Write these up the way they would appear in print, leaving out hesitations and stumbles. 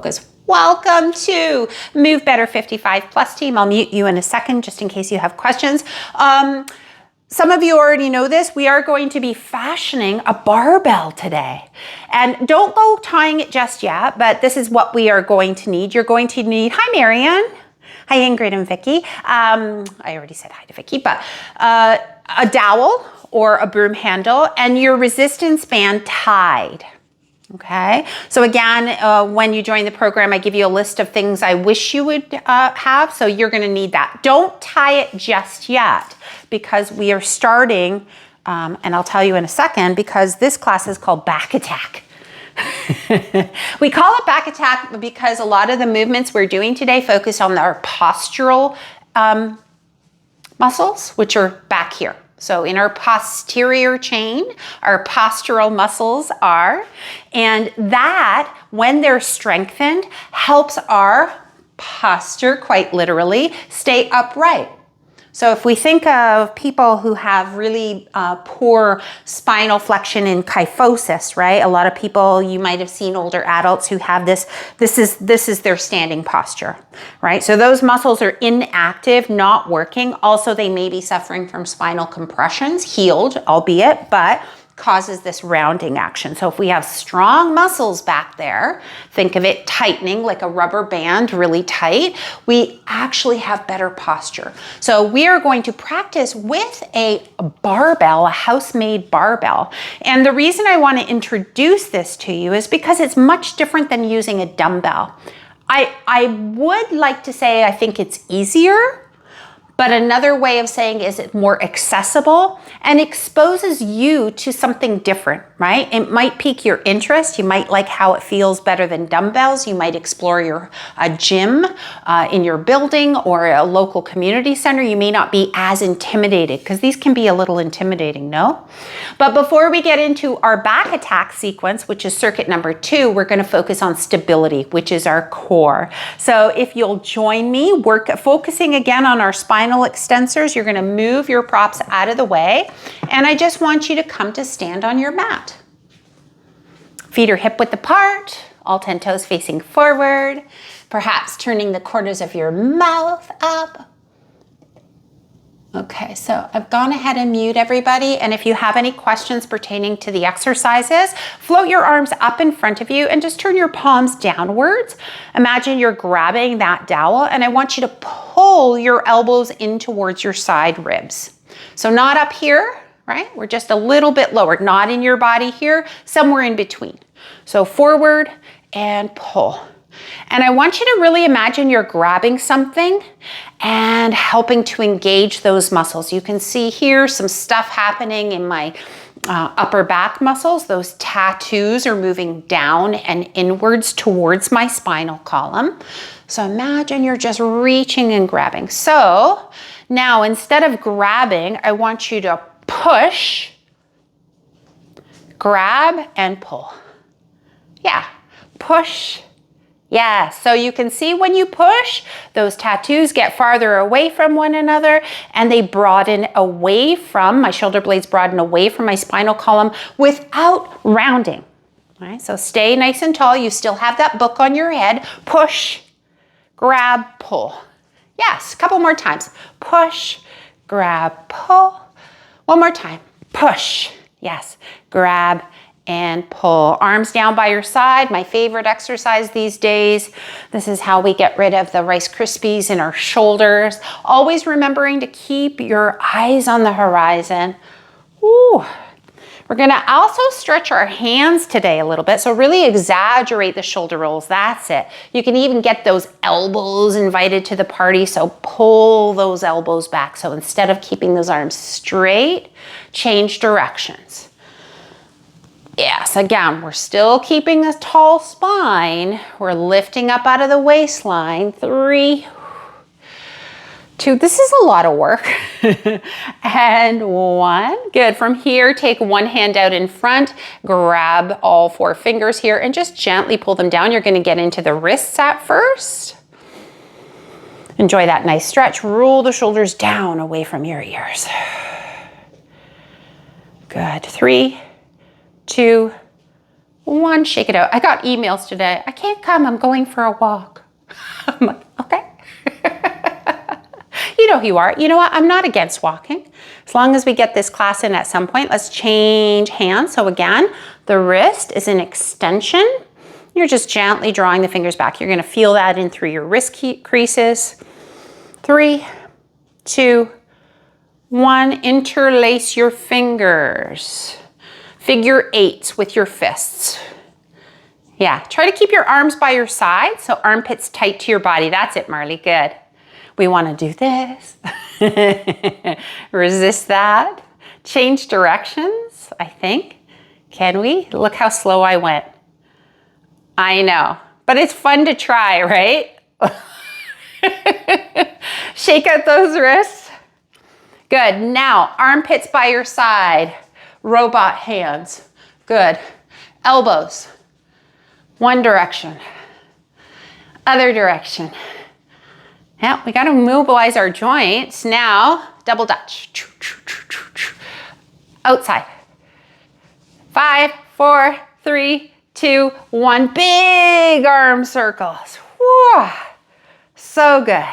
focus. Welcome to Move Better 55 Plus team. I'll mute you in a second just in case you have questions. Some of you already know this. We are going to be fashioning a barbell today. And don't go tying it just yet, but this is what we are going to need. You're going to need, hi Marianne. Hi Ingrid and Vicky. I already said hi to Vicky, but a dowel or a broom handle and your resistance band tied. Okay, so again, when you join the program, I give you a list of things I wish you would have. So you're going to need that. Don't tie it just yet because we are starting, and I'll tell you in a second, because this class is called Back Attack. We call it Back Attack because a lot of the movements we're doing today focus on our postural muscles, which are back here. So in our posterior chain, our postural muscles are, and that, when they're strengthened, helps our posture, quite literally, stay upright. So if we think of people who have really poor spinal flexion and kyphosis, right? A lot of people, you might have seen older adults who have this is their standing posture, right? So those muscles are inactive, not working. Also, they may be suffering from spinal compressions, healed, albeit, but causes this rounding action. So if we have strong muscles back there, think of it tightening like a rubber band, really tight, we actually have better posture. So we are going to practice with a barbell, a house-made barbell. And the reason I want to introduce this to you is because it's much different than using a dumbbell. I would like to say I think it's easier, but another way of saying is it's more accessible and exposes you to something different, right? It might pique your interest. You might like how it feels better than dumbbells. You might explore a gym in your building or a local community center. You may not be as intimidated because these can be a little intimidating, no? But before we get into our back attack sequence, which is circuit number 2, we're going to focus on stability, which is our core. So if you'll join me, focusing again on our spinal extensors, you're going to move your props out of the way, and I just want you to come to stand on your mat. Feet are hip width apart, all 10 toes facing forward, perhaps turning the corners of your mouth up. Okay, so I've gone ahead and mute everybody, and if you have any questions pertaining to the exercises, float your arms up in front of you and just turn your palms downwards. Imagine you're grabbing that dowel, and I want you to pull your elbows in towards your side ribs. So not up here, right? We're just a little bit lower, not in your body here, somewhere in between. So forward and pull. And I want you to really imagine you're grabbing something and helping to engage those muscles. You can see here some stuff happening in my upper back muscles. Those tattoos are moving down and inwards towards my spinal column. So imagine you're just reaching and grabbing. So now instead of grabbing, I want you to push, grab, and pull. Yeah, push. Yeah, so you can see when you push, those tattoos get farther away from one another and they broaden away from, my shoulder blades broaden away from my spinal column without rounding. All right, so stay nice and tall. You still have that book on your head. Push, grab, pull. Yes, a couple more times. Push, grab, pull. One more time. Push, yes, grab, and pull. Arms down by your side, my favorite exercise these days. This is how we get rid of the Rice Krispies in our shoulders. Always remembering to keep your eyes on the horizon. Ooh. We're gonna also stretch our hands today a little bit, so really exaggerate the shoulder rolls, that's it. You can even get those elbows invited to the party, so pull those elbows back. So instead of keeping those arms straight, change directions. Yes, again, we're still keeping a tall spine. We're lifting up out of the waistline. 3, 2, this is a lot of work. And 1, good. From here, take one hand out in front, grab all 4 fingers here and just gently pull them down. You're gonna get into the wrists at first. Enjoy that nice stretch. Roll the shoulders down away from your ears. Good, 3, 2, 1, shake it out. I got emails today. I can't come, I'm going for a walk. I'm like, okay. You know who you are. You know what? I'm not against walking. As long as we get this class in at some point, let's change hands. So again, the wrist is an extension. You're just gently drawing the fingers back. You're going to feel that in through your wrist creases. 3, 2, 1. Interlace your fingers. Figure 8s with your fists. Yeah, try to keep your arms by your side, so armpits tight to your body. That's it, Marley. Good. We want to do this. Resist that. Change directions, I think. Can we? Look how slow I went. I know, but it's fun to try, right? Shake out those wrists. Good. Now, armpits by your side. Robot hands. Good. Elbows. One direction. Other direction. Yeah, we got to mobilize our joints. Now, double dutch. Outside. 5, 4, 3, 2, 1. Big arm circles. Whew. So good.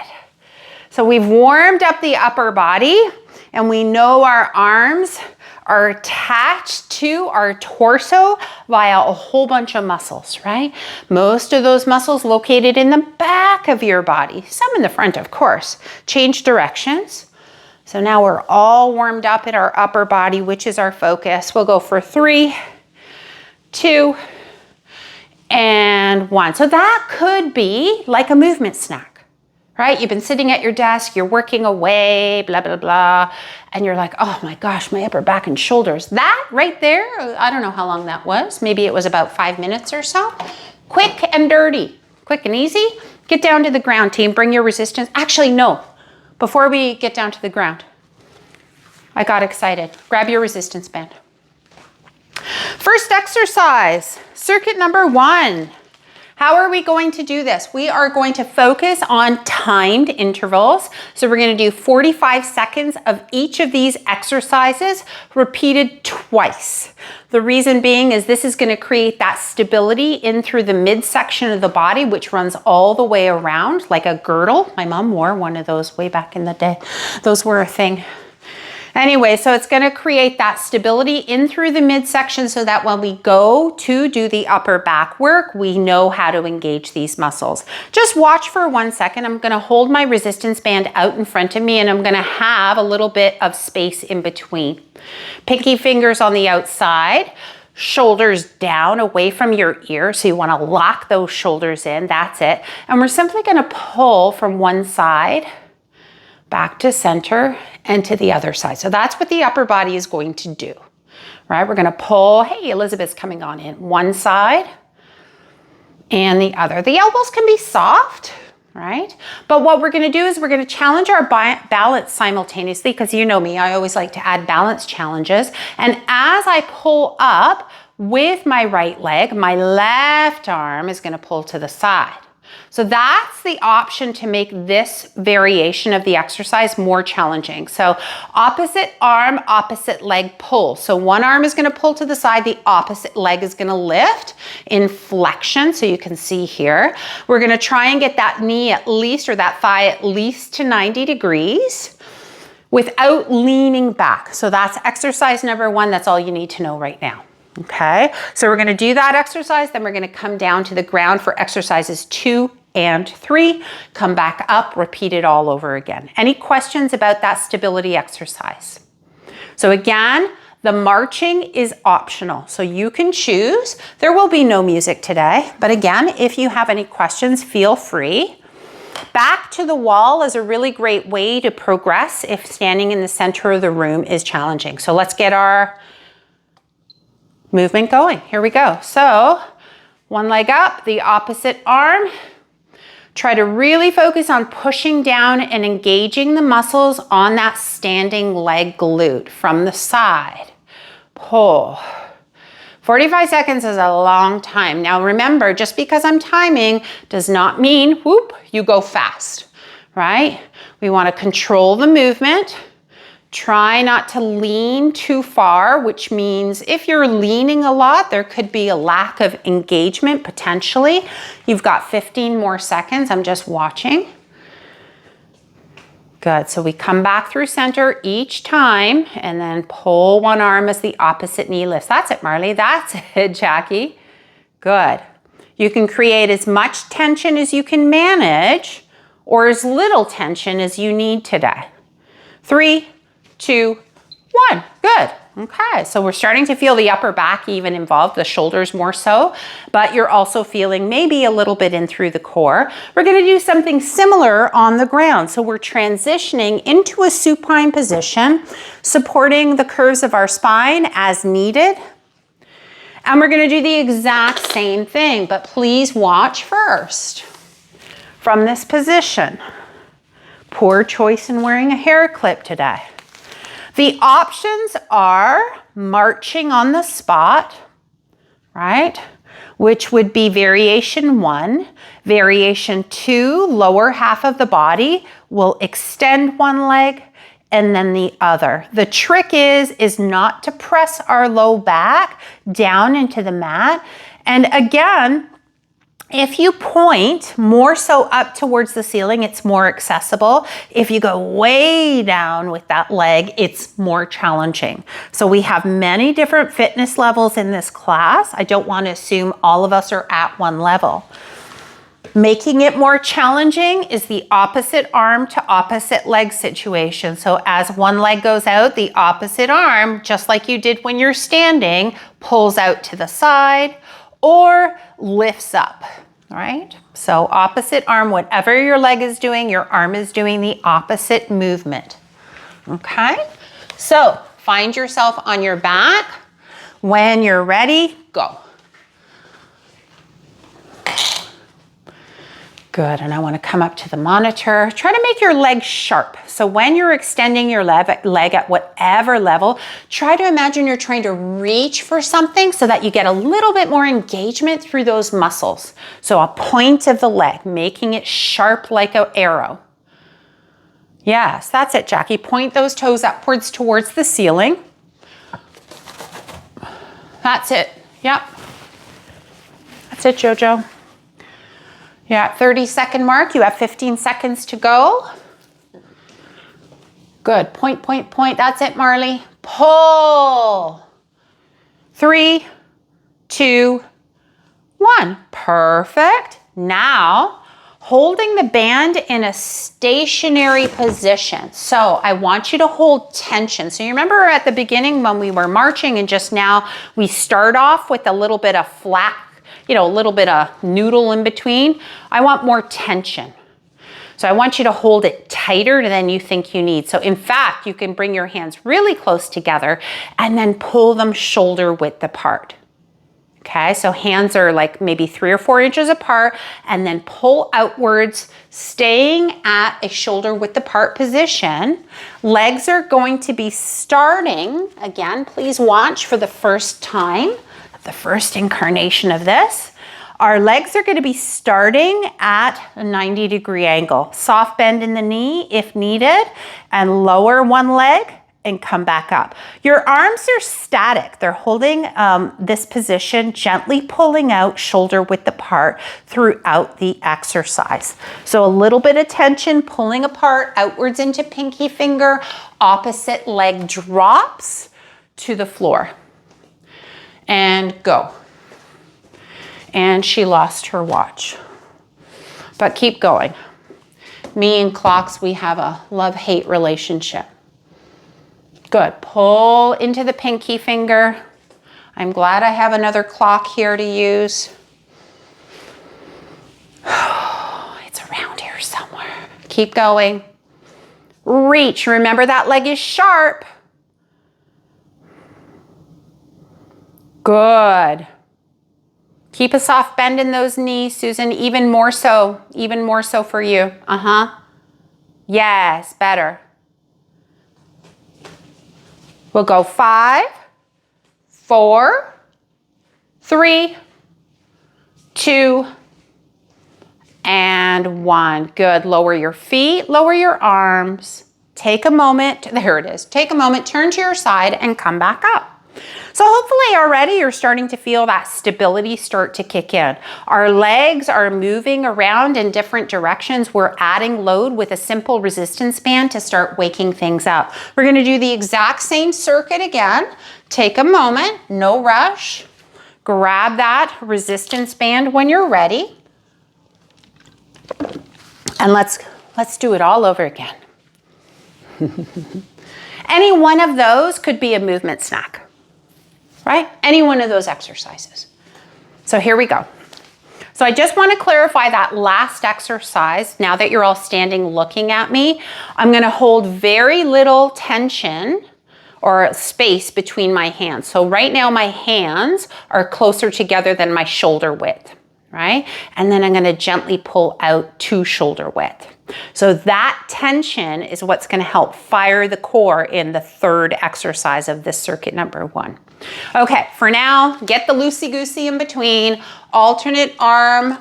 So we've warmed up the upper body, and we know our arms are attached to our torso via a whole bunch of muscles, right? Most of those muscles located in the back of your body, some in the front, of course. Change directions. So now we're all warmed up in our upper body, which is our focus. We'll go for 3, 2, and 1. So that could be like a movement snack. Right? You've been sitting at your desk, you're working away, blah, blah, blah, and you're like, oh my gosh, my upper back and shoulders. That right there, I don't know how long that was. Maybe it was about 5 minutes or so. Quick and dirty, quick and easy. Get down to the ground, team. Bring your resistance. Actually, no. Before we get down to the ground, I got excited. Grab your resistance band. First exercise, circuit number 1. How are we going to do this? We are going to focus on timed intervals. So we're going to do 45 seconds of each of these exercises repeated twice. The reason being is this is going to create that stability in through the midsection of the body, which runs all the way around like a girdle. My mom wore one of those way back in the day. Those were a thing. Anyway, so it's going to create that stability in through the midsection so that when we go to do the upper back work, we know how to engage these muscles. Just watch for 1 second. I'm going to hold my resistance band out in front of me, and I'm going to have a little bit of space in between. Pinky fingers on the outside, shoulders down away from your ear. So you want to lock those shoulders in. That's it. And we're simply going to pull from one side back to center and to the other side. So that's what the upper body is going to do, right? We're going to pull. Hey, Elizabeth's coming on in. One side and the other. The elbows can be soft, right? But what we're going to do is we're going to challenge our balance simultaneously, because you know me, I always like to add balance challenges. And as I pull up with my right leg, my left arm is going to pull to the side. So that's the option to make this variation of the exercise more challenging. So opposite arm, opposite leg pull. So one arm is going to pull to the side, the opposite leg is going to lift in flexion. So you can see here, we're going to try and get that knee at least, or that thigh at least to 90 degrees without leaning back. So that's exercise number 1. That's all you need to know right now. Okay, so we're going to do that exercise, then we're going to come down to the ground for exercises 2 and 3, come back up, repeat it all over again. Any questions about that stability exercise? So again, the marching is optional, so you can choose. There will be no music today, but again, if you have any questions, feel free. Back to the wall is a really great way to progress if standing in the center of the room is challenging. So let's get our movement going. Here we go. So one leg up, the opposite arm. Try to really focus on pushing down and engaging the muscles on that standing leg glute from the side. Pull. 45 seconds is a long time. Now remember, just because I'm timing does not mean, whoop, you go fast, right? We want to control the movement. Try not to lean too far, which means if you're leaning a lot, there could be a lack of engagement potentially. You've got 15 more seconds. I'm just watching. Good, so we come back through center each time and then pull one arm as the opposite knee lifts. That's it, Marley, that's it, Jackie. Good. You can create as much tension as you can manage or as little tension as you need today. 3, 2, 1, good. Okay, so we're starting to feel the upper back even involved, the shoulders more so, but you're also feeling maybe a little bit in through the core. We're gonna do something similar on the ground. So we're transitioning into a supine position, supporting the curves of our spine as needed. And we're gonna do the exact same thing, but please watch first. From this position, poor choice in wearing a hair clip today. The options are marching on the spot, right? Which would be variation 1. Variation 2, lower half of the body will extend one leg and then the other. The trick is not to press our low back down into the mat. And again, if you point more so up towards the ceiling, it's more accessible. If you go way down with that leg, it's more challenging. So we have many different fitness levels in this class. I don't want to assume all of us are at one level. Making it more challenging is the opposite arm to opposite leg situation. So as one leg goes out, the opposite arm, just like you did when you're standing, pulls out to the side or lifts up, all right? So opposite arm, whatever your leg is doing, your arm is doing the opposite movement, okay? So find yourself on your back. When you're ready, go. Good, and I want to come up to the monitor. Try to make your leg sharp. So when you're extending your leg at whatever level, try to imagine you're trying to reach for something so that you get a little bit more engagement through those muscles. So a point of the leg, making it sharp like an arrow. Yes, that's it, Jackie. Point those toes upwards towards the ceiling. That's it, yep. That's it, Jojo. You're at 30-second mark. You have 15 seconds to go. Good. Point, point, point. That's it, Marley. Pull. 3, 2, 1. Perfect. Now, holding the band in a stationary position. So I want you to hold tension. So you remember at the beginning when we were marching and just now we start off with a little bit of flat, you know, a little bit of noodle in between. I want more tension. So I want you to hold it tighter than you think you need. So in fact, you can bring your hands really close together and then pull them shoulder width apart. Okay, so hands are like maybe 3 or 4 inches apart and then pull outwards, staying at a shoulder width apart position. Legs are going to be starting, again, please watch for the first time, the first incarnation of this. Our legs are going to be starting at a 90-degree angle. Soft bend in the knee if needed and lower one leg and come back up. Your arms are static. They're holding this position, gently pulling out shoulder width apart throughout the exercise. So a little bit of tension, pulling apart outwards into pinky finger, opposite leg drops to the floor. And go. And she lost her watch. But keep going. Me and clocks, we have a love-hate relationship. Good. Pull into the pinky finger. I'm glad I have another clock here to use. It's around here somewhere. Keep going. Reach. Remember that leg is sharp. Good. Keep a soft bend in those knees, Susan, even more so for you. Yes, better. We'll go 5, 4, 3, 2, and 1. Good. Lower your feet, lower your arms. take a moment, there it is, take a moment, turn to your side and come back up. So hopefully already you're starting to feel that stability start to kick in. Our legs are moving around in different directions. We're adding load with a simple resistance band to start waking things up. We're gonna do the exact same circuit again. Take a moment, no rush. Grab that resistance band when you're ready. And let's do it all over again. Any one of those could be a movement snack, right? Any one of those exercises. So here we go. So I just want to clarify that last exercise. Now that you're all standing looking at me, I'm going to hold very little tension or space between my hands. So right now my hands are closer together than my shoulder width, right? And then I'm going to gently pull out to shoulder width. So that tension is what's going to help fire the core in the third exercise of this circuit number 1. Okay, for now, get the loosey-goosey in between, alternate arm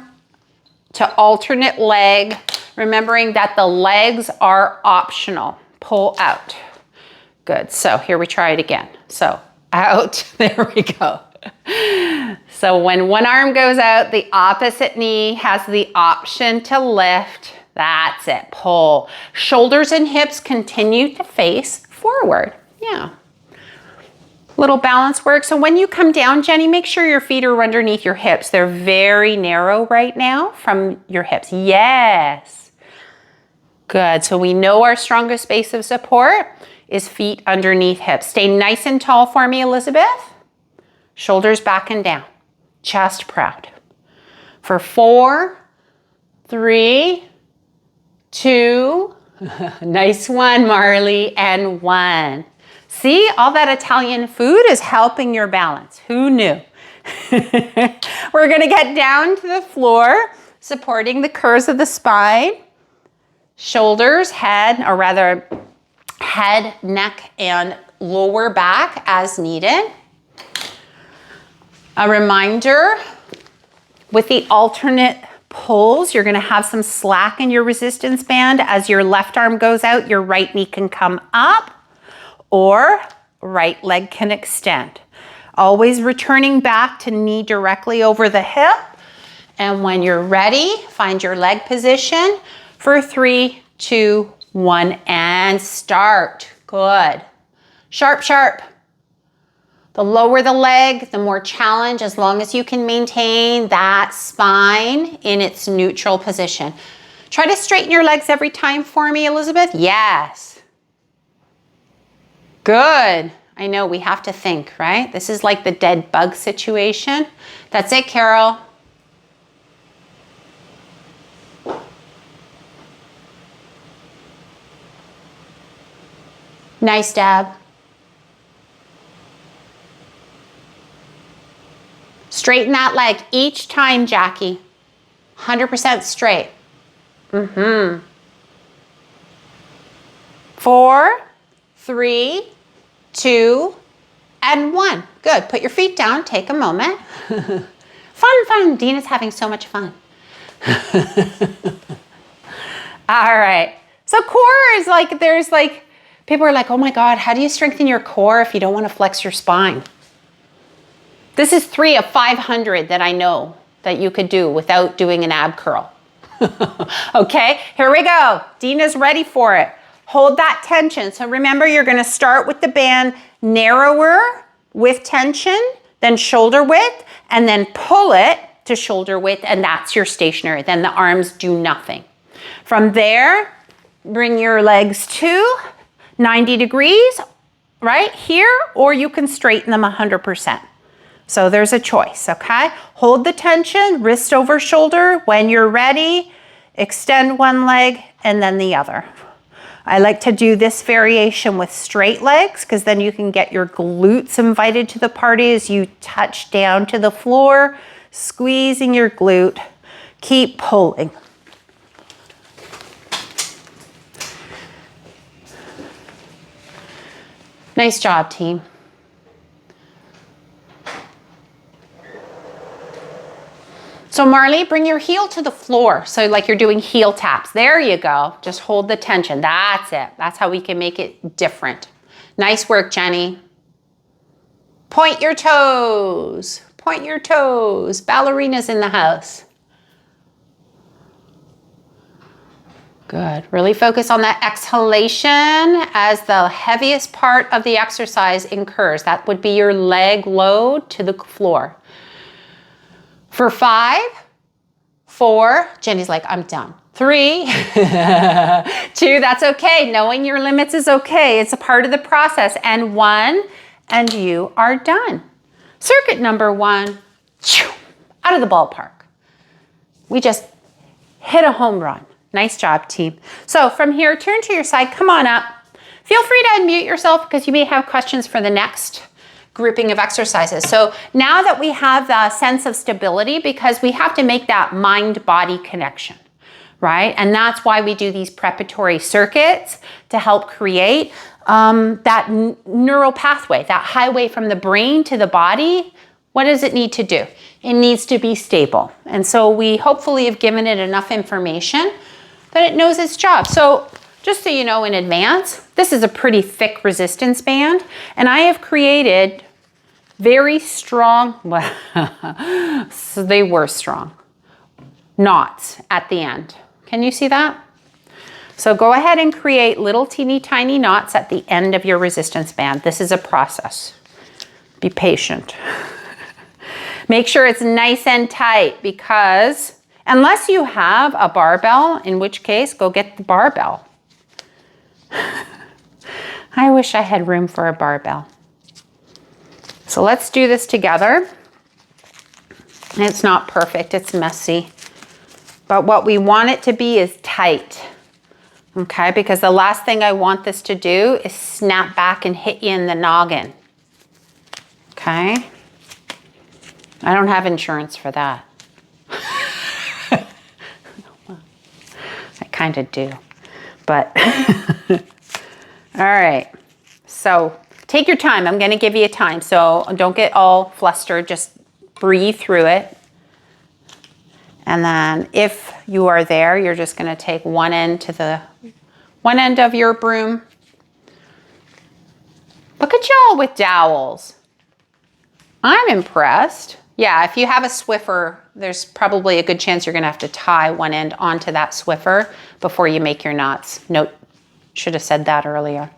to alternate leg, remembering that the legs are optional. Pull out. Good, so here we try it again. So out, there we go. So when one arm goes out, the opposite knee has the option to lift. That's it, pull. Shoulders and hips continue to face forward. Yeah. Little balance work. So when you come down, Jenny, make sure your feet are underneath your hips. They're very narrow right now from your hips. Yes. Good. So we know our strongest base of support is feet underneath hips. Stay nice and tall for me, Elizabeth. Shoulders back and down. Chest proud. For 4, 3, 2, nice one, Marley, and 1. See, all that Italian food is helping your balance. Who knew? We're gonna get down to the floor, supporting the curves of the spine. Shoulders, head, or rather head, neck, and lower back as needed. A reminder, with the alternate pulls, you're gonna have some slack in your resistance band. As your left arm goes out, your right knee can come up or right leg can extend. Always returning back to knee directly over the hip. And when you're ready, find your leg position for 3, 2, 1, and start. Good. Sharp, sharp. The lower the leg, the more challenge, as long as you can maintain that spine in its neutral position. Try to straighten your legs every time for me, Elizabeth. Yes. Good. I know we have to think, right? This is like the dead bug situation. That's it, Carol. Nice, Deb. Straighten that leg each time, Jackie. 100% straight. 4, 3, 2, and 1. Good. Put your feet down. Take a moment. Fun, fun. Dina's having so much fun. All right. So core is like, there's like, people are like, oh my God, how do you strengthen your core if you don't want to flex your spine? This is 3 of 500 that I know that you could do without doing an ab curl. Okay, here we go. Dina's ready for it. Hold that tension. So remember, you're gonna start with the band narrower with tension, then shoulder width, and then pull it to shoulder width, and that's your stationary. Then the arms do nothing. From there, bring your legs to 90 degrees right here, or you can straighten them 100%. So there's a choice, okay? Hold the tension, wrist over shoulder. When you're ready, extend one leg and then the other. I like to do this variation with straight legs because then you can get your glutes invited to the party as you touch down to the floor, squeezing your glute. Keep pulling. Nice job, team. So So Marley, bring your heel to the floor. So like you're doing heel taps. There you go. Just hold the tension. That's it. That's how we can make it different. Nice work, Jenny. Point your toes. Point your toes. Ballerinas in the house. Good. Really focus on that exhalation as the heaviest part of the exercise incurs. That would be your leg load to the floor. For 5, 4, Jenny's like, I'm done. 3, 2, that's okay. Knowing your limits is okay. It's a part of the process. And 1, and you are done. Circuit number 1, out of the ballpark. We just hit a home run. Nice job, team. So from here, turn to your side, come on up. Feel free to unmute yourself because you may have questions for the next grouping of exercises. So now that we have the sense of stability, because we have to make that mind-body connection, right? And that's why we do these preparatory circuits to help create that neural pathway, that highway from the brain to the body. What does it need to do? It needs to be stable. And so we hopefully have given it enough information that it knows its job. So just so you know in advance, this is a pretty thick resistance band, and I have created very strong, so they were strong, knots at the end. Can you see that? So go ahead and create little teeny tiny knots at the end of your resistance band. This is a process. Be patient. Make sure it's nice and tight because unless you have a barbell, in which case go get the barbell. I wish I had room for a barbell. So let's do this together. It's not perfect, it's messy. But what we want it to be is tight. Okay, because the last thing I want this to do is snap back and hit you in the noggin. Okay? I don't have insurance for that. I kind of do, but all right. So take your time. I'm going to give you a time. So don't get all flustered. Just breathe through it. And then if you are there, you're just going to take one end of your broom. Look at y'all with dowels. I'm impressed. Yeah, if you have a Swiffer, there's probably a good chance you're going to have to tie one end onto that Swiffer before you make your knots. Note, should have said that earlier.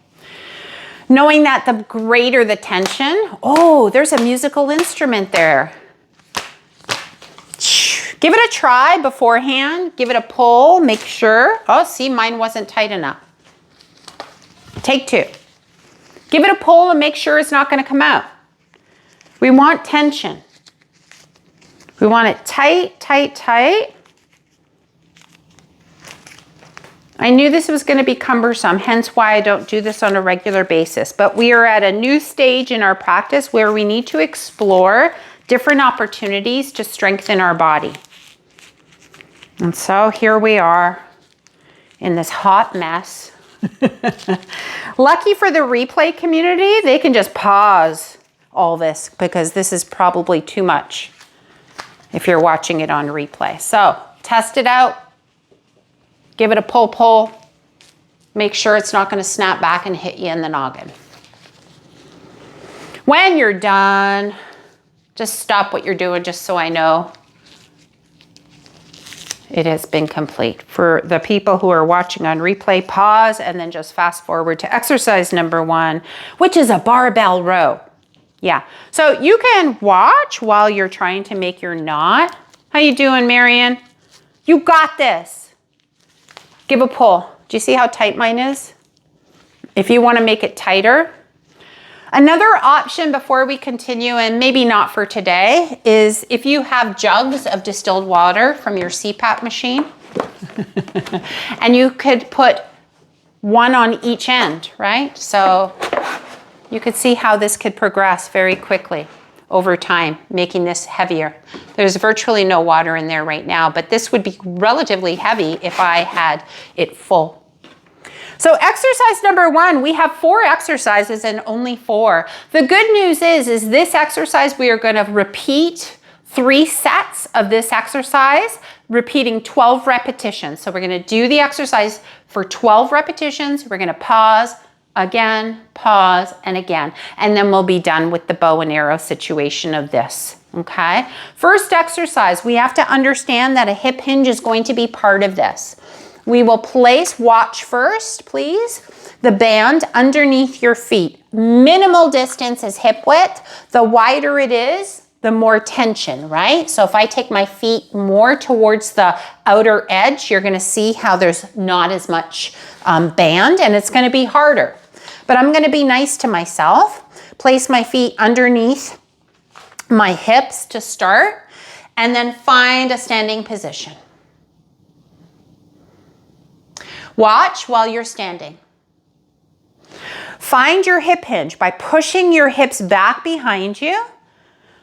Knowing that the greater the tension, oh, there's a musical instrument there. Give it a try beforehand. Give it a pull, make sure. Oh, see, mine wasn't tight enough. Take 2. Give it a pull and make sure it's not going to come out. We want tension. We want it tight, tight, tight. I knew this was going to be cumbersome, hence why I don't do this on a regular basis. But we are at a new stage in our practice where we need to explore different opportunities to strengthen our body. And so here we are in this hot mess. Lucky for the replay community, they can just pause all this because this is probably too much if you're watching it on replay. So test it out. Give it a pull. Make sure it's not going to snap back and hit you in the noggin. When you're done, just stop what you're doing just so I know it has been complete. For the people who are watching on replay, pause and then just fast forward to exercise number 1, which is a barbell row. Yeah, so you can watch while you're trying to make your knot. How you doing, Marion? You got this. Give a pull. Do you see how tight mine is? If you want to make it tighter. Another option before we continue, and maybe not for today, is if you have jugs of distilled water from your CPAP machine, and you could put one on each end, right? So you could see how this could progress very quickly over time, making this heavier. There's virtually no water in there right now, but this would be relatively heavy if I had it full. So exercise number 1, we have 4 exercises and only 4. The good news is this exercise we are going to repeat 3 sets of this exercise, repeating 12 repetitions. So we're gonna do the exercise for 12 repetitions. We're gonna pause, again, pause, and again. And then we'll be done with the bow and arrow situation of this, okay? First exercise, we have to understand that a hip hinge is going to be part of this. We will place, watch first, please, the band underneath your feet. Minimal distance is hip width. The wider it is, the more tension, right? So if I take my feet more towards the outer edge, you're gonna see how there's not as much band, and it's gonna be harder. But I'm gonna be nice to myself, place my feet underneath my hips to start, and then find a standing position. Watch while you're standing. Find your hip hinge by pushing your hips back behind you,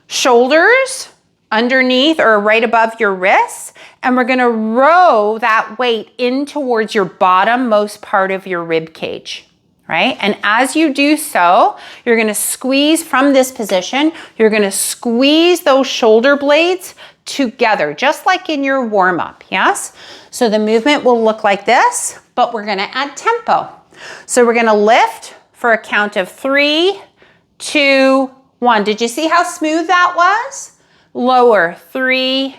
shoulders underneath or right above your wrists, and we're gonna row that weight in towards your bottom-most part of your rib cage, right? And as you do so, you're gonna squeeze from this position, you're gonna squeeze those shoulder blades together, just like in your warm-up, yes? So the movement will look like this, but we're gonna add tempo. So we're gonna lift for a count of 3, 2, 1. Did you see how smooth that was? Lower, 3,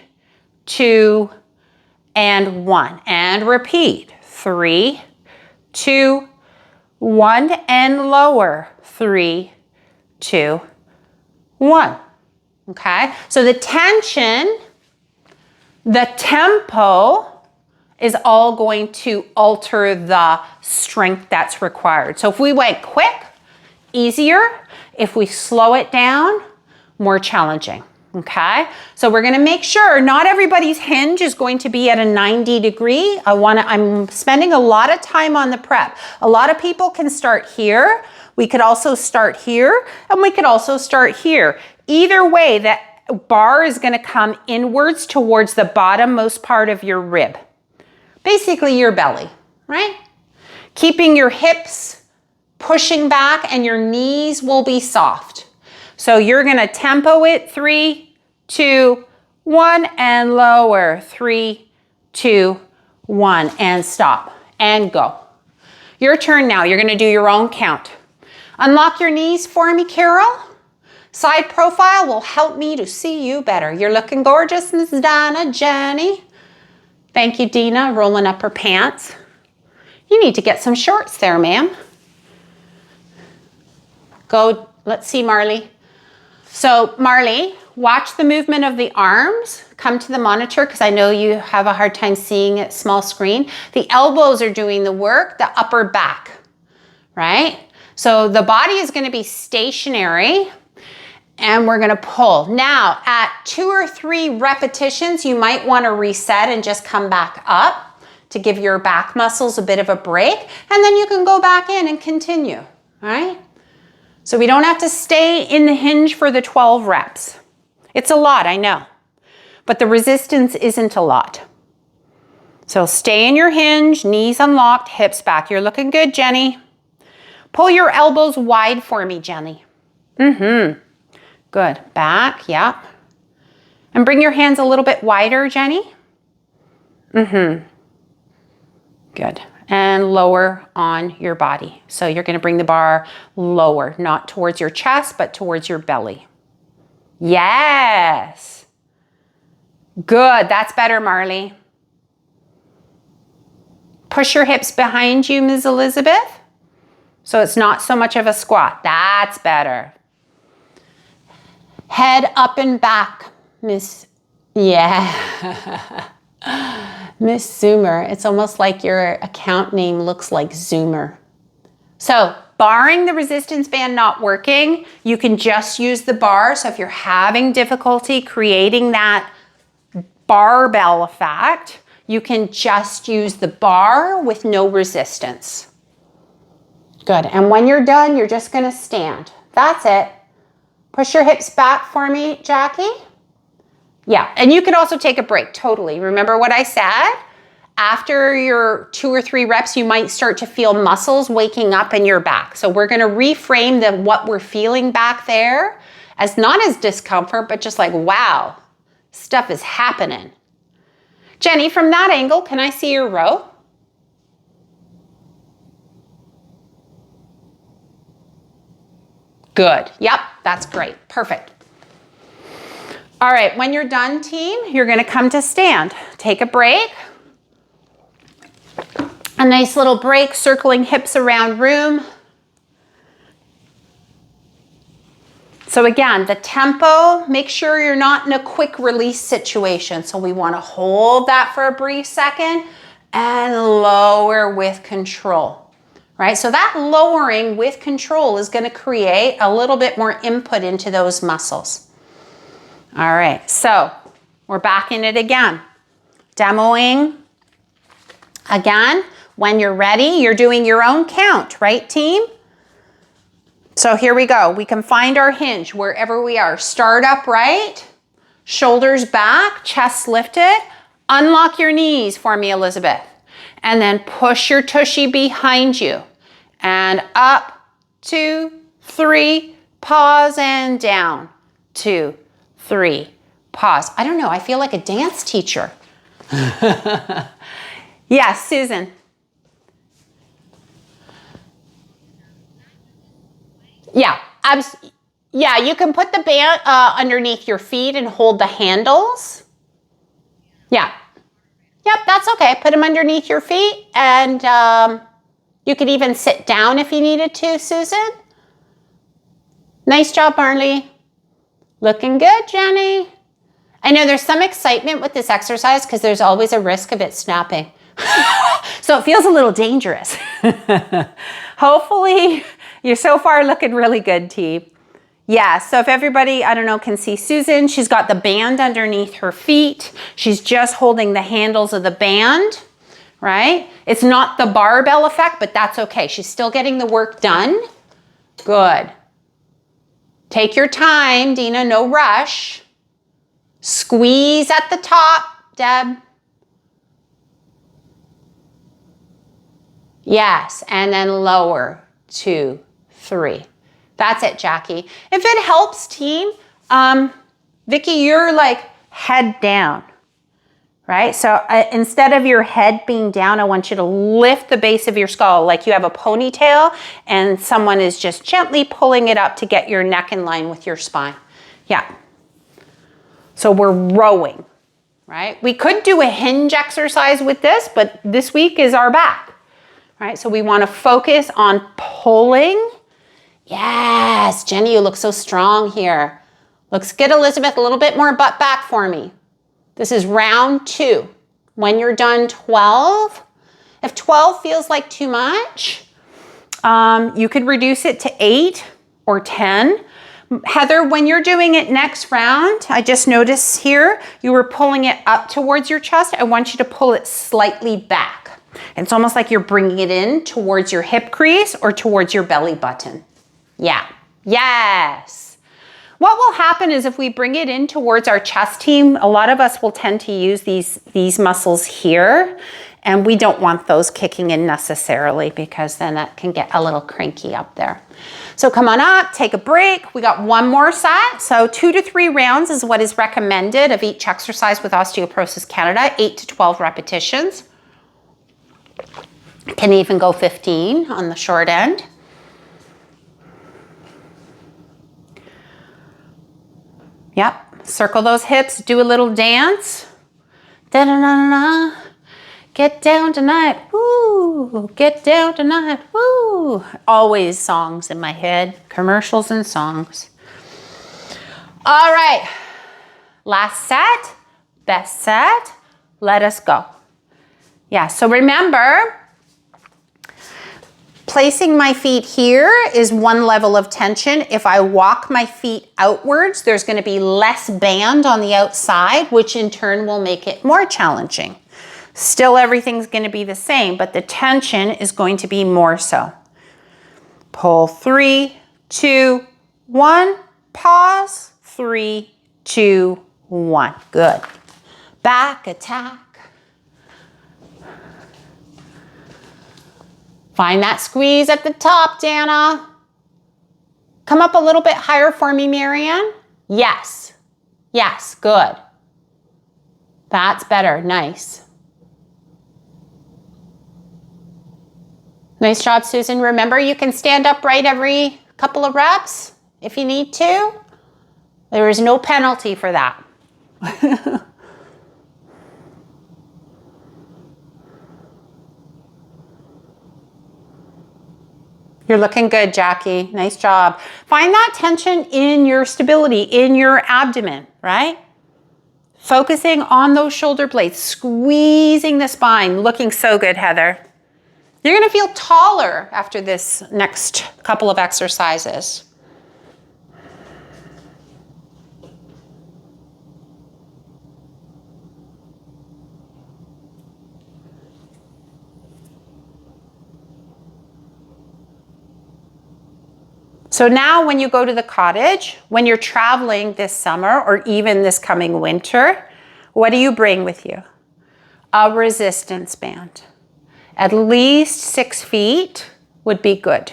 2, and 1. And repeat, 3, 2, 1, and lower, 3, 2, 1. Okay, so the tension, the tempo is all going to alter the strength that's required. So if we went quick, easier. If we slow it down, more challenging, okay? So we're gonna make sure not everybody's hinge is going to be at a 90 degree. I'm spending a lot of time on the prep. A lot of people can start here. We could also start here, and we could also start here. Either way, that bar is gonna come inwards towards the bottom-most part of your rib. Basically your belly, right? Keeping your hips pushing back, and your knees will be soft. So you're gonna tempo it, 3, 2, 1, and lower, 3, 2, 1, and stop, and go. Your turn now, you're gonna do your own count. Unlock your knees for me, Carol. Side profile will help me to see you better. You're looking gorgeous, Miss Donna, Jenny. Thank you, Dina, rolling up her pants. You need to get some shorts there, ma'am. Go, let's see, Marley. So Marley, watch the movement of the arms. Come to the monitor because I know you have a hard time seeing it, small screen. The elbows are doing the work, the upper back, right? So the body is gonna be stationary and we're gonna pull. Now at 2 or 3 repetitions, you might wanna reset and just come back up to give your back muscles a bit of a break, and then you can go back in and continue, all right? So we don't have to stay in the hinge for the 12 reps. It's a lot, I know, but the resistance isn't a lot. So stay in your hinge, knees unlocked, hips back. You're looking good, Jenny. Pull your elbows wide for me, Jenny. Good, back, yep. And bring your hands a little bit wider, Jenny. Good. And lower on your body. So you're gonna bring the bar lower, not towards your chest, but towards your belly. Yes. Good, that's better, Marley. Push your hips behind you, Ms. Elizabeth. So it's not so much of a squat. That's better. Head up and back, Miss, yeah. Miss Zoomer, it's almost like your account name looks like Zoomer. So barring the resistance band not working, you can just use the bar. So if you're having difficulty creating that barbell effect, you can just use the bar with no resistance. Good, and when you're done, you're just gonna stand. That's it. Push your hips back for me, Jackie. Yeah, and you can also take a break, totally. Remember what I said? After your 2 or 3 reps, you might start to feel muscles waking up in your back. So we're gonna reframe what we're feeling back there as not as discomfort, but just like, wow, Stuff is happening. Jenny, from that angle, can I see your row? Good. Yep, that's great. Perfect. All right, when you're done, team, you're going to come to stand. Take a break. A nice little break, circling hips around room. So again, the tempo, make sure you're not in a quick release situation. So we want to hold that for a brief second and lower with control, right? So that lowering with control is going to create a little bit more input into those muscles. All right, so we're back in it again. Demoing again. When you're ready, you're doing your own count, right, team? So here we go. We can find our hinge wherever we are. Start upright, shoulders back, chest lifted. Unlock your knees for me, Elizabeth. And then push your tushy behind you. And up, 2, 3, pause and down. 2, 3, pause. I don't know, I feel like a dance teacher. Yes, Susan. Yeah, yeah, you can put the band underneath your feet and hold the handles. Yeah. Yep, that's okay. Put them underneath your feet, and you could even sit down if you needed to, Susan. Nice job, Marley. Looking good, Jenny. I know there's some excitement with this exercise because there's always a risk of it snapping. So it feels a little dangerous. Hopefully, you're so far looking really good, team. Yeah, so if everybody, I don't know, can see Susan, she's got the band underneath her feet. She's just holding the handles of the band, right? It's not the barbell effect, but that's okay. She's still getting the work done. Good. Take your time, Dina, no rush. Squeeze at the top, Deb. Yes, and then lower, 2, 3. That's it, Jackie. If it helps, team, Vicky, you're like head down, right? So instead of your head being down, I want you to lift the base of your skull like you have a ponytail and someone is just gently pulling it up to get your neck in line with your spine. Yeah. So we're rowing, right? We could do a hinge exercise with this, but this week is our back, right? So we want to focus on pulling. Yes, Jenny, you look so strong here. Looks good, Elizabeth. A little bit more butt back for me. This is round 2. When you're done, 12. If 12 feels like too much, you could reduce it to 8 or 10. Heather, when you're doing it next round, I just noticed here, you were pulling it up towards your chest. I want you to pull it slightly back. It's almost like you're bringing it in towards your hip crease or towards your belly button. Yeah, yes. What will happen is if we bring it in towards our chest, team, a lot of us will tend to use these muscles here, and we don't want those kicking in necessarily because then that can get a little cranky up there. So come on up, take a break. We got one more set. So 2 to 3 rounds is what is recommended of each exercise with Osteoporosis Canada, 8 to 12 repetitions. Can even go 15 on the short end. Yep, circle those hips, do a little dance. Da-da-da-da-da. Get down tonight, woo, get down tonight, woo. Always songs in my head, commercials and songs. All right, last set, best set, let us go. Yeah, so remember, placing my feet here is one level of tension. If I walk my feet outwards, there's going to be less band on the outside, which in turn will make it more challenging. Still, everything's going to be the same, but the tension is going to be more so. Pull 3, 2, 1, pause, 3, 2, 1. Good. Back, attack. Find that squeeze at the top, Dana. Come up a little bit higher for me, Marianne. Yes. Yes, good. That's better. Nice. Nice job, Susan. Remember, you can stand upright every couple of reps if you need to. There is no penalty for that. You're looking good, Jackie. Nice job. Find that tension in your stability, in your abdomen, right? Focusing on those shoulder blades, squeezing the spine. Looking so good, Heather. You're going to feel taller after this next couple of exercises. So now when you go to the cottage, when you're traveling this summer or even this coming winter, what do you bring with you? A resistance band. At least 6 feet would be good.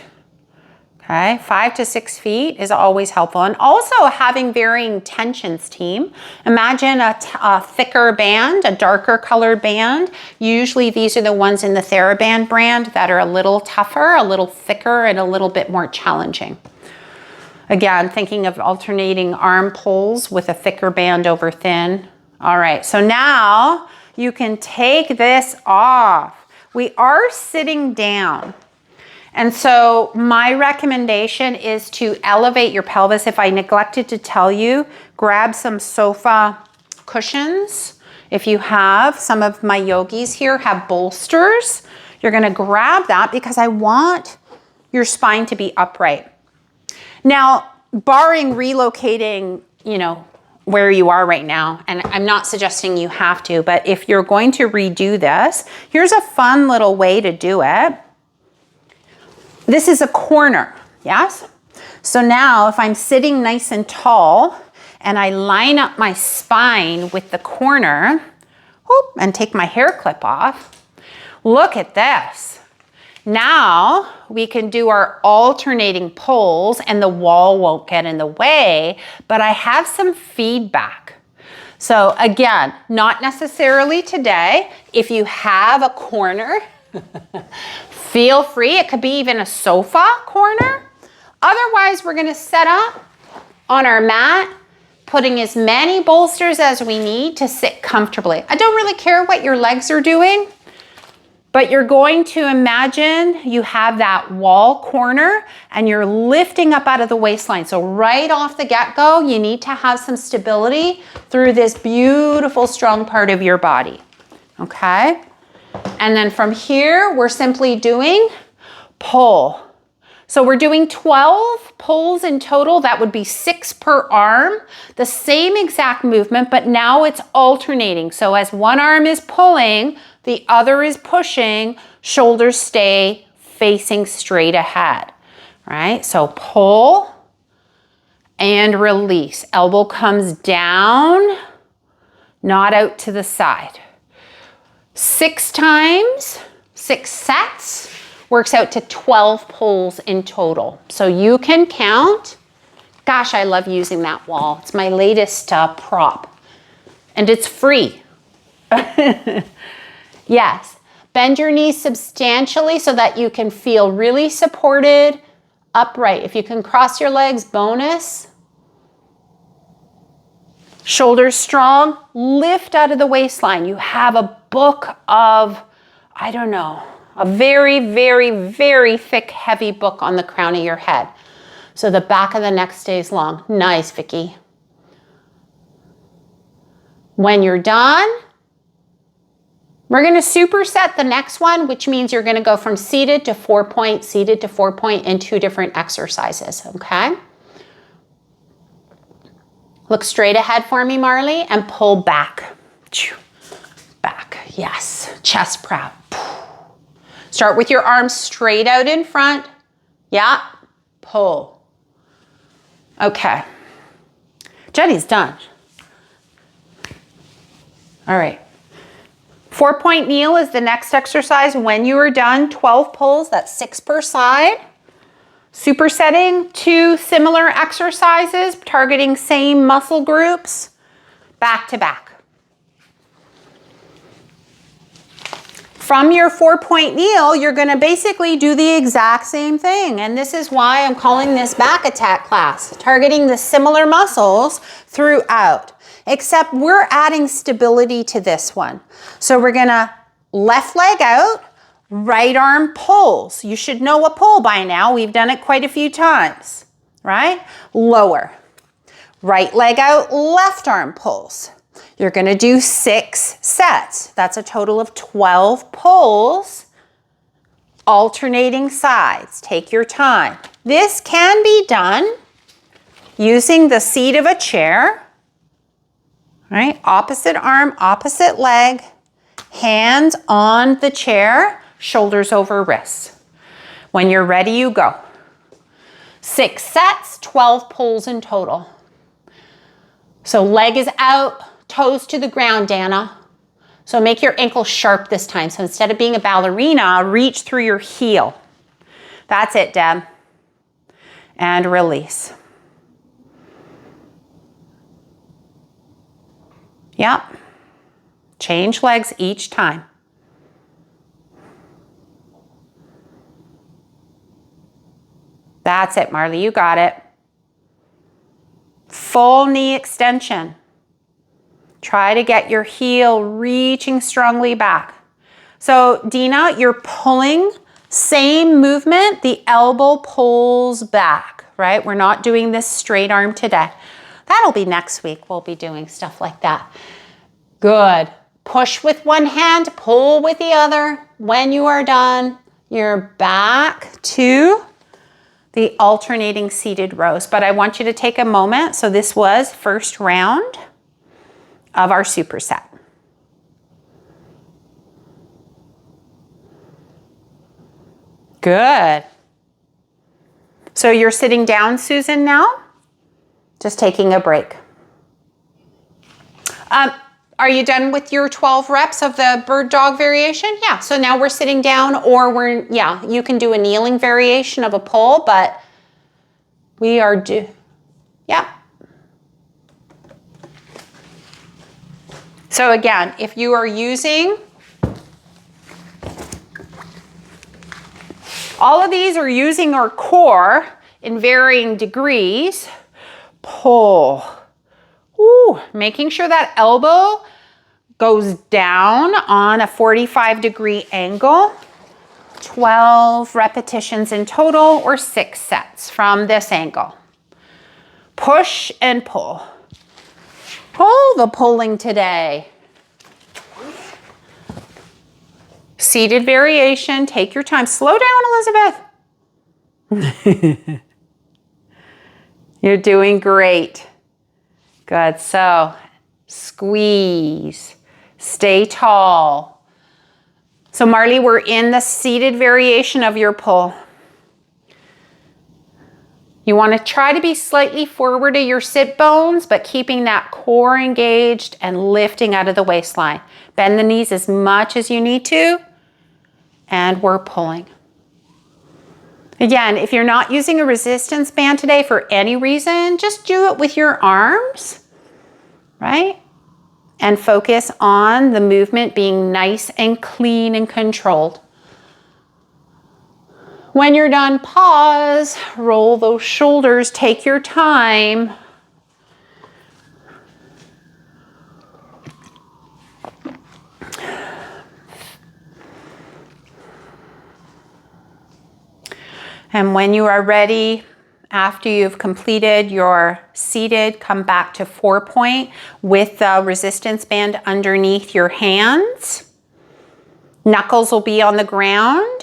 Okay, 5 to 6 feet is always helpful. And also having varying tensions, team. Imagine a thicker band, a darker colored band. Usually these are the ones in the TheraBand brand that are a little tougher, a little thicker, and a little bit more challenging. Again, thinking of alternating arm pulls with a thicker band over thin. All right, so now you can take this off. We are sitting down. And so my recommendation is to elevate your pelvis. If I neglected to tell you, grab some sofa cushions. If you have, some of my yogis here have bolsters. You're gonna grab that because I want your spine to be upright. Now, barring relocating, where you are right now, and I'm not suggesting you have to, but if you're going to redo this, here's a fun little way to do it. This is a corner, yes? So now if I'm sitting nice and tall and I line up my spine with the corner, and take my hair clip off, look at this. Now we can do our alternating pulls and the wall won't get in the way, but I have some feedback. So again, not necessarily today. If you have a corner, feel free. It could be even a sofa corner. Otherwise, we're gonna set up on our mat, putting as many bolsters as we need to sit comfortably. I don't really care what your legs are doing, but you're going to imagine you have that wall corner and you're lifting up out of the waistline. So right off the get-go, you need to have some stability through this beautiful, strong part of your body, okay? And then from here, we're simply doing pull. So we're doing 12 pulls in total. That would be 6 per arm. The same exact movement, but now it's alternating. So as one arm is pulling, the other is pushing, shoulders stay facing straight ahead, right? So pull and release. Elbow comes down, not out to the side. 6 times, 6 sets, works out to 12 pulls in total. So you can count. Gosh, I love using that wall. It's my latest prop, and it's free. Yes, bend your knees substantially so that you can feel really supported, upright. If you can cross your legs, bonus. Shoulders strong, lift out of the waistline. You have a book of, I don't know, a very, very, very thick, heavy book on the crown of your head. So the back of the neck stays long. Nice, Vicky. When you're done, we're gonna superset the next one, which means you're gonna go from seated to 4-point, seated to 4-point in 2 different exercises, okay? Look straight ahead for me, Marley, and pull back. Back, yes. Chest prep. Start with your arms straight out in front. Yeah, pull. Okay. Jenny's done. All right. 4-point kneel is the next exercise. When you are done, 12 pulls, that's 6 per side. Supersetting 2 similar exercises, targeting same muscle groups, back to back. From your 4-point kneel, you're gonna basically do the exact same thing. And this is why I'm calling this back attack class, targeting the similar muscles throughout, except we're adding stability to this one. So we're gonna left leg out, right arm pulls. You should know a pull by now. We've done it quite a few times, right? Lower. Right leg out, left arm pulls. You're gonna do 6 sets. That's a total of 12 pulls, alternating sides. Take your time. This can be done using the seat of a chair, right? Opposite arm, opposite leg, hands on the chair, shoulders over wrists. When you're ready, you go. 6 sets, 12 pulls in total. So leg is out, toes to the ground, Dana. So make your ankle sharp this time. So instead of being a ballerina, reach through your heel. That's it, Deb. And release. Yep. Change legs each time. That's it, Marley, you got it. Full knee extension. Try to get your heel reaching strongly back. So Dina, you're pulling, same movement, the elbow pulls back, right? We're not doing this straight arm today. That'll be next week. We'll be doing stuff like that. Good. Push with one hand, pull with the other. When you are done, you're back to the alternating seated rows. But I want you to take a moment. So this was first round of our superset. Good. So you're sitting down, Susan, now? Just taking a break. Are you done with your 12 reps of the bird dog variation? Yeah, so now we're sitting down, or you can do a kneeling variation of a pull, but we are yeah. So again, if you are using, all of these are using our core in varying degrees. Pull. Ooh, making sure that elbow goes down on a 45-degree angle. 12 repetitions in total, or 6 sets from this angle. Push and pull. Pull the pulling today. Seated variation. Take your time. Slow down, Elizabeth. You're doing great. Good. So squeeze. Stay tall. So Marley, we're in the seated variation of your pull. You want to try to be slightly forward of your sit bones, but keeping that core engaged and lifting out of the waistline. Bend the knees as much as you need to, and we're pulling. Again, if you're not using a resistance band today for any reason, just do it with your arms, right? And focus on the movement being nice and clean and controlled. When you're done, pause, roll those shoulders, take your time. And when you are ready, after you've completed your seated, come back to 4-point with the resistance band underneath your hands. Knuckles will be on the ground.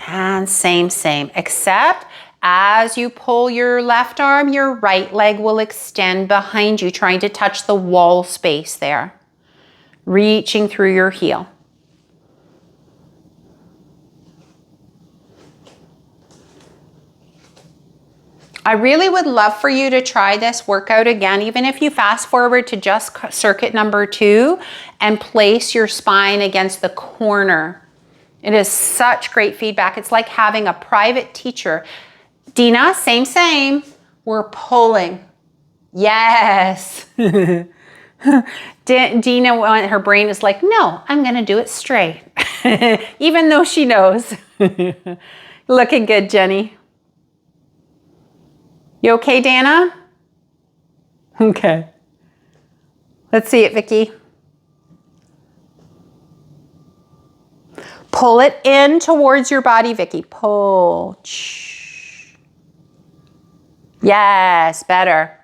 And same, except as you pull your left arm, your right leg will extend behind you, trying to touch the wall space there, reaching through your heel. I really would love for you to try this workout again, even if you fast forward to just circuit number 2 and place your spine against the corner. It is such great feedback. It's like having a private teacher. Dina, same. We're pulling. Yes. Dina, her brain is like, no, I'm going to do it straight. Even though she knows. Looking good, Jenny. You okay, Dana? Okay. Let's see it, Vicki. Pull it in towards your body, Vicki. Pull. Yes, better.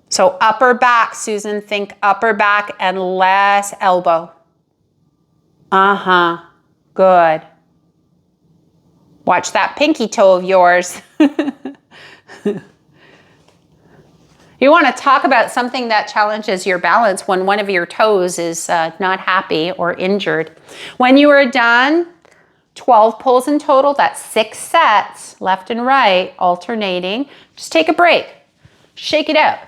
So upper back, Susan, think upper back and less elbow. Uh-huh, good. Watch that pinky toe of yours. You want to talk about something that challenges your balance when one of your toes is not happy or injured. When you are done, 12 pulls in total, that's 6 sets, left and right, alternating. Just take a break, shake it out.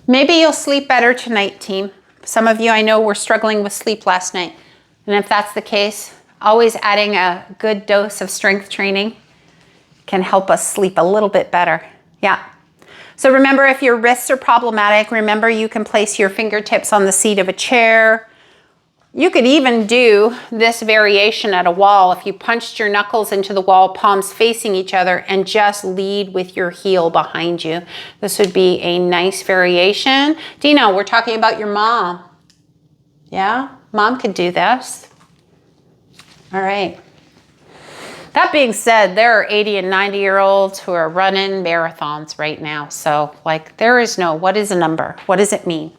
Maybe you'll sleep better tonight, team. Some of you I know were struggling with sleep last night. And if that's the case, always adding a good dose of strength training can help us sleep a little bit better. Yeah. So remember, if your wrists are problematic, remember you can place your fingertips on the seat of a chair. You could even do this variation at a wall. If you punched your knuckles into the wall, palms facing each other, and just lead with your heel behind you. This would be a nice variation. Dina, we're talking about your mom. Yeah, mom could do this. All right. That being said, there are 80 and 90-year-olds who are running marathons right now. So like there is no, what is a number? What does it mean?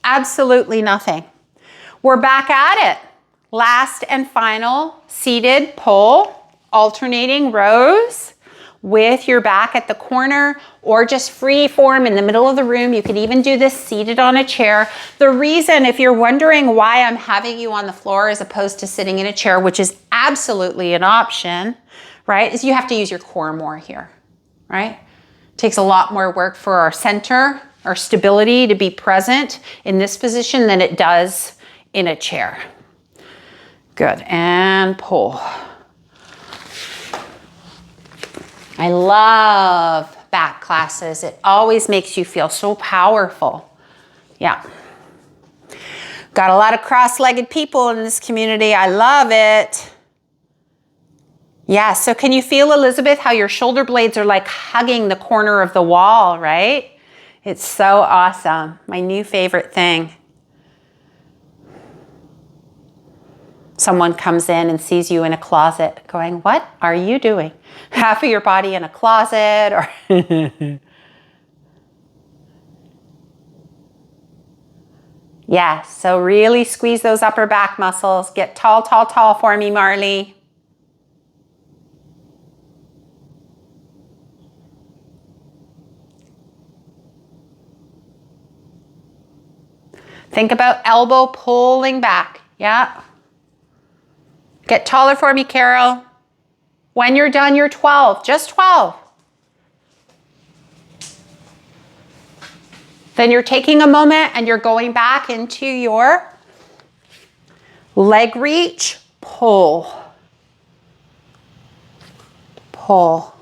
Absolutely nothing. We're back at it. Last and final seated pull, alternating rows with your back at the corner or just free form in the middle of the room. You could even do this seated on a chair. The reason, if you're wondering why I'm having you on the floor as opposed to sitting in a chair, which is absolutely an option, right, is you have to use your core more here, right? It takes a lot more work for our center, our stability to be present in this position than it does in a chair. Good, and pull. I love back classes. It always makes you feel so powerful. Yeah. Got a lot of cross-legged people in this community. I love it. Yeah, so can you feel, Elizabeth, how your shoulder blades are like hugging the corner of the wall, right? It's so awesome. My new favorite thing. Someone comes in and sees you in a closet going, what are you doing? Half of your body in a closet or... Yeah, so really squeeze those upper back muscles. Get tall, tall, tall for me, Marley. Think about elbow pulling back. Yeah. Get taller for me, Carol. When you're done, you're 12, just 12. Then you're taking a moment and you're going back into your leg reach, pull. Pull.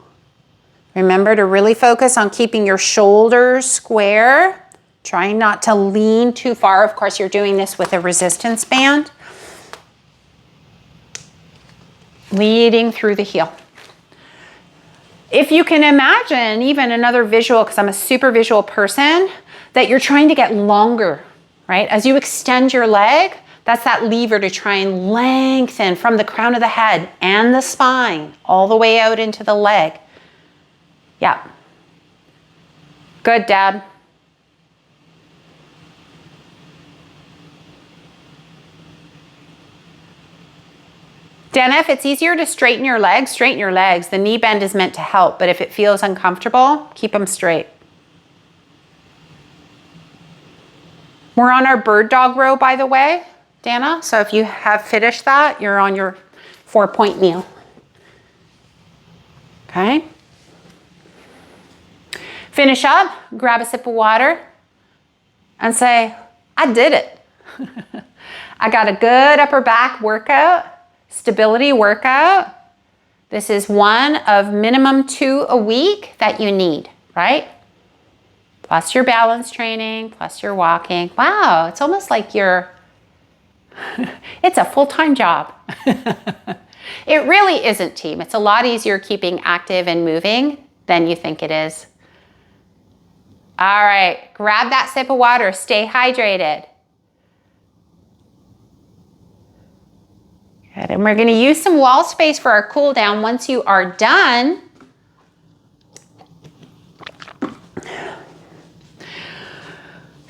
Remember to really focus on keeping your shoulders square, trying not to lean too far. Of course, you're doing this with a resistance band. Leading through the heel. If you can imagine even another visual, because I'm a super visual person, that you're trying to get longer, right? As you extend your leg, that's that lever to try and lengthen from the crown of the head and the spine all the way out into the leg. Yeah. Good, Dad. Dana, if it's easier to straighten your legs, straighten your legs. The knee bend is meant to help, but if it feels uncomfortable, keep them straight. We're on our bird dog row, by the way, Dana. So if you have finished that, you're on your 4-point meal. Okay. Finish up, grab a sip of water, and say, I did it. I got a good upper back workout. Stability workout. This is one of minimum 2 a week that you need, right? Plus your balance training, plus your walking. Wow, it's almost like you're, it's a full-time job. It really isn't, team. It's a lot easier keeping active and moving than you think it is. All right, grab that sip of water, stay hydrated. Good, and we're gonna use some wall space for our cool down. Once you are done,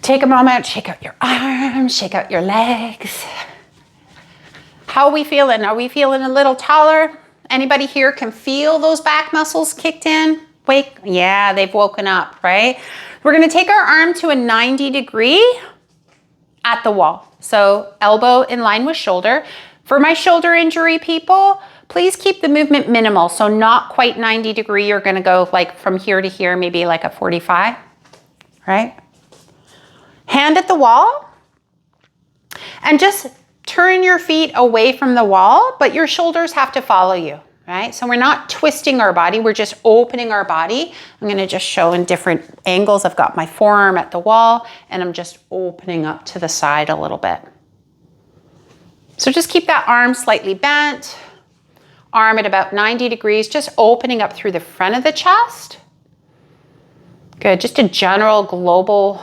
take a moment, shake out your arms, shake out your legs. How are we feeling? Are we feeling a little taller? Anybody here can feel those back muscles kicked in? Wake, yeah, they've woken up, right? We're gonna take our arm to a 90-degree at the wall. So elbow in line with shoulder. For my shoulder injury people, please keep the movement minimal. So not quite 90-degree. You're gonna go like from here to here, maybe like a 45, right? Hand at the wall. And just turn your feet away from the wall, but your shoulders have to follow you, right? So we're not twisting our body, we're just opening our body. I'm gonna just show in different angles. I've got my forearm at the wall and I'm just opening up to the side a little bit. So just keep that arm slightly bent, arm at about 90 degrees, just opening up through the front of the chest. Good, just a general global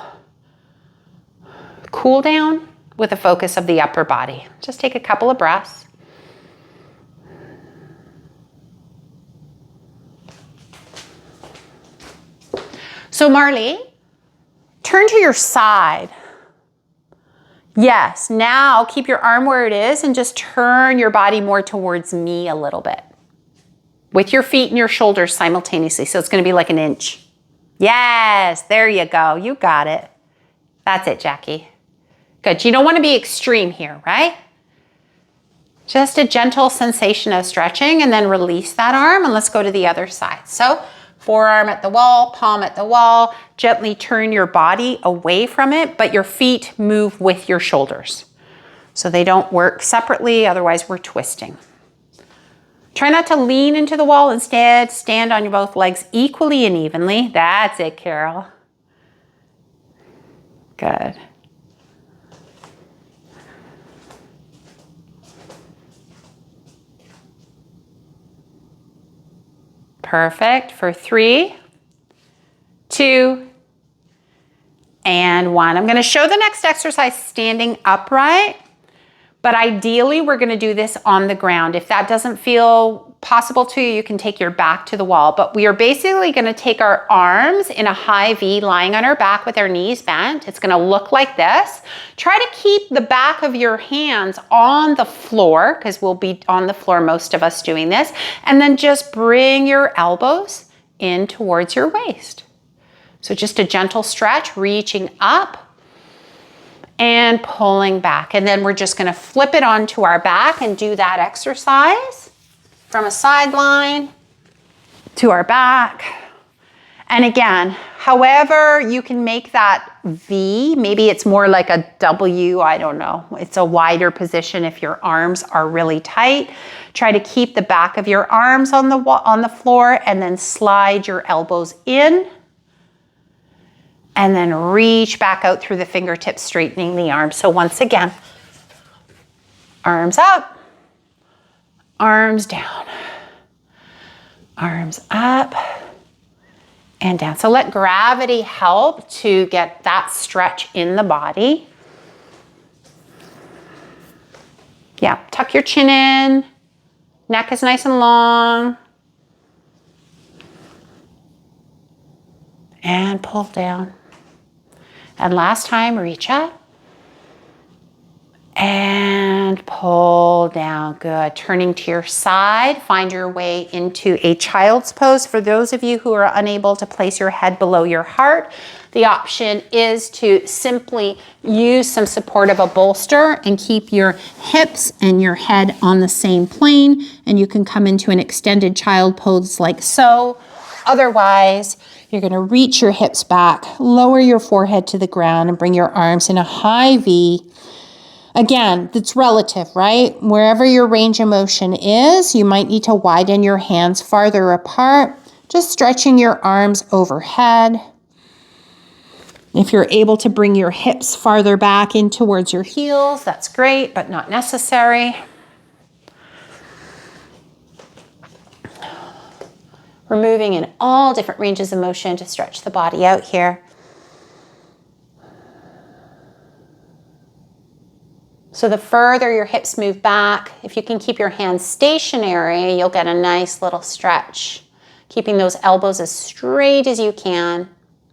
cool down with a focus of the upper body. Just take a couple of breaths. So Marley, turn to your side. Yes, now keep your arm where it is and just turn your body more towards me a little bit. With your feet and your shoulders simultaneously. So it's gonna be like an inch. Yes, there you go, you got it. That's it, Jackie. Good, you don't wanna be extreme here, right? Just a gentle sensation of stretching and then release that arm and let's go to the other side. So forearm at the wall, palm at the wall, gently turn your body away from it, but your feet move with your shoulders. So they don't work separately, otherwise we're twisting. Try not to lean into the wall, instead stand on your both legs equally and evenly. That's it, Carol. Good. Perfect. For 3, 2, and 1. I'm going to show the next exercise standing upright, but ideally we're going to do this on the ground. If that doesn't feel possible to you, you can take your back to the wall, but we are basically going to take our arms in a high V lying on our back with our knees bent. It's going to look like this. Try to keep the back of your hands on the floor because we'll be on the floor, most of us doing this, and then just bring your elbows in towards your waist. So just a gentle stretch, reaching up and pulling back. And then we're just gonna flip it onto our back and do that exercise from a sideline to our back. And again, however you can make that V, maybe it's more like a W, I don't know. It's a wider position if your arms are really tight. Try to keep the back of your arms on the floor and then slide your elbows in. And then reach back out through the fingertips, straightening the arms. So once again, arms up, arms down, arms up and down. So let gravity help to get that stretch in the body. Yeah, tuck your chin in, neck is nice and long. And pull down. And last time, reach up and pull down. Good. Turning to your side, find your way into a child's pose. For those of you who are unable to place your head below your heart, the option is to simply use some support of a bolster and keep your hips and your head on the same plane. And you can come into an extended child pose like so. Otherwise, you're going to reach your hips back, lower your forehead to the ground, and bring your arms in a high V. Again, it's relative, right? Wherever your range of motion is, you might need to widen your hands farther apart, just stretching your arms overhead. If you're able to bring your hips farther back in towards your heels, that's great, but not necessary. We're moving in all different ranges of motion to stretch the body out here. So the further your hips move back, if you can keep your hands stationary, you'll get a nice little stretch. Keeping those elbows as straight as you can,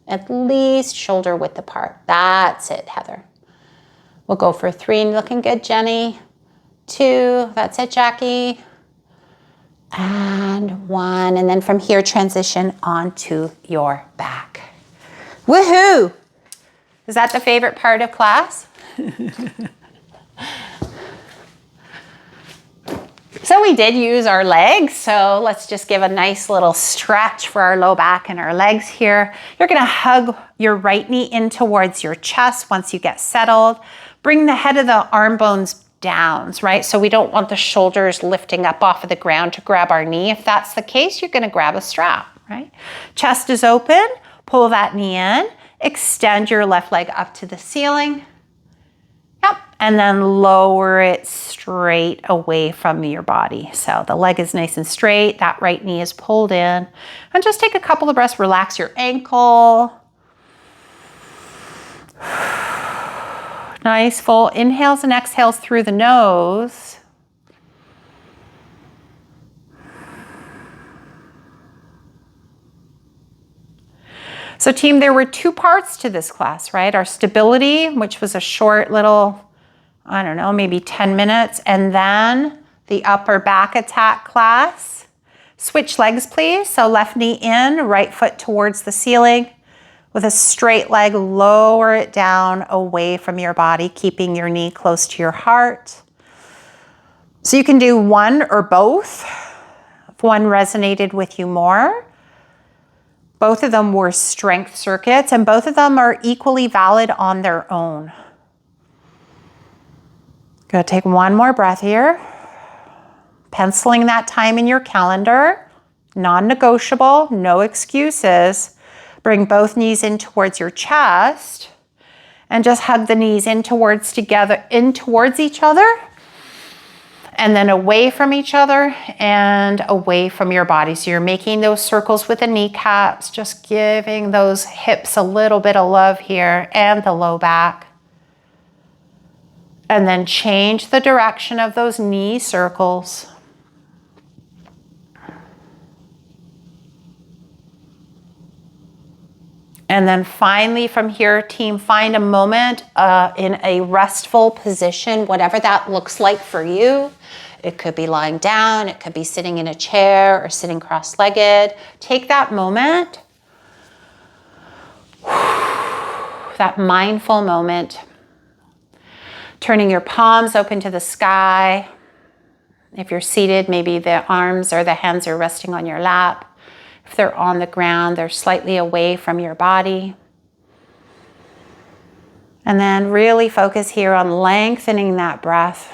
at least shoulder width apart. That's it, Heather. We'll go for 3, looking good, Jenny. 2, that's it, Jackie. And 1, and then from here, transition onto your back. Woohoo! Is that the favorite part of class? So we did use our legs, so let's just give a nice little stretch for our low back and our legs here. You're gonna hug your right knee in towards your chest once you get settled. Bring the head of the arm bones down, right? So we don't want the shoulders lifting up off of the ground to grab our knee. If that's the case, you're gonna grab a strap, right? Chest is open, pull that knee in, extend your left leg up to the ceiling. Yep, and then lower it straight away from your body. So the leg is nice and straight, that right knee is pulled in. And just take a couple of breaths, relax your ankle. Nice full inhales and exhales through the nose. So team, there were 2 parts to this class, right? Our stability, which was a short little, I don't know, maybe 10 minutes, and then the upper back attack class. Switch legs, please. So left knee in, right foot towards the ceiling. With a straight leg, lower it down away from your body, keeping your knee close to your heart. So you can do one or both, if one resonated with you more. Both of them were strength circuits, and both of them are equally valid on their own. Go take one more breath here. Penciling that time in your calendar, non-negotiable, no excuses. Bring both knees in towards your chest and just hug the knees in towards each other, and then away from each other and away from your body. So you're making those circles with the kneecaps, just giving those hips a little bit of love here and the low back. And then change the direction of those knee circles. And then finally from here, team, find a moment in a restful position, whatever that looks like for you. It could be lying down, it could be sitting in a chair or sitting cross-legged. Take that moment, that mindful moment. Turning your palms open to the sky. If you're seated, maybe the arms or the hands are resting on your lap. If they're on the ground, they're slightly away from your body. And then really focus here on lengthening that breath.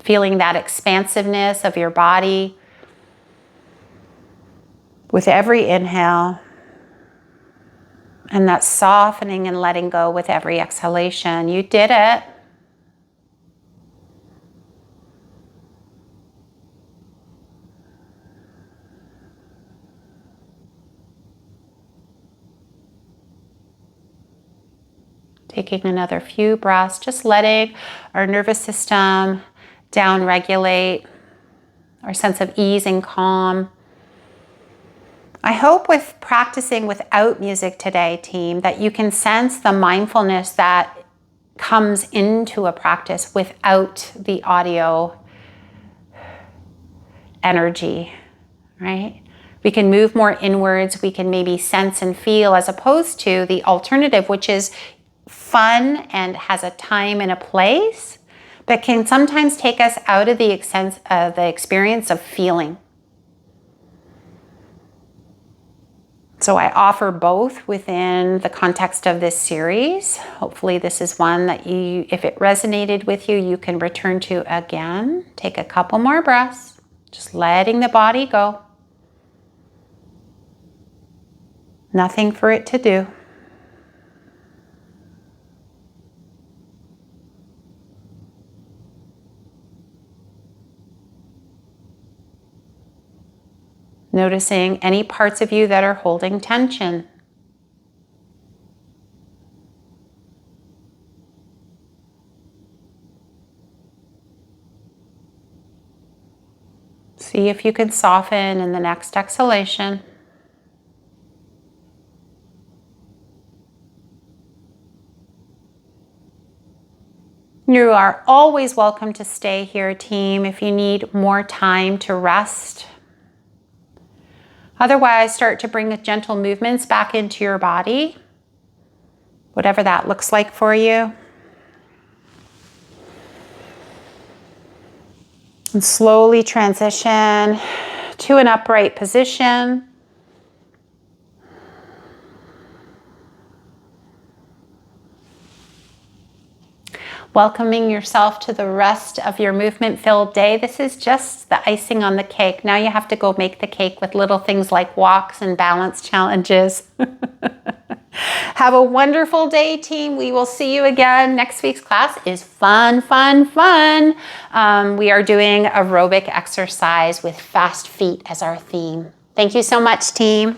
Feeling that expansiveness of your body with every inhale. And that softening and letting go with every exhalation. You did it. Taking another few breaths, just letting our nervous system down-regulate, our sense of ease and calm. I hope with practicing without music today, team, that you can sense the mindfulness that comes into a practice without the audio energy, right? We can move more inwards, we can maybe sense and feel, as opposed to the alternative, which is fun and has a time and a place, but can sometimes take us out of the experience of feeling. So I offer both within the context of this series. Hopefully this is one that you, if it resonated with you, you can return to again. Take a couple more breaths, just letting the body go. Nothing for it to do. Noticing any parts of you that are holding tension. See if you can soften in the next exhalation. You are always welcome to stay here, team, if you need more time to rest. Otherwise, start to bring gentle movements back into your body, whatever that looks like for you. And slowly transition to an upright position. Welcoming yourself to the rest of your movement-filled day. This is just the icing on the cake. Now you have to go make the cake with little things like walks and balance challenges. Have a wonderful day, team. We will see you again. Next week's class is fun, fun, fun. We are doing aerobic exercise with fast feet as our theme. Thank you so much, team.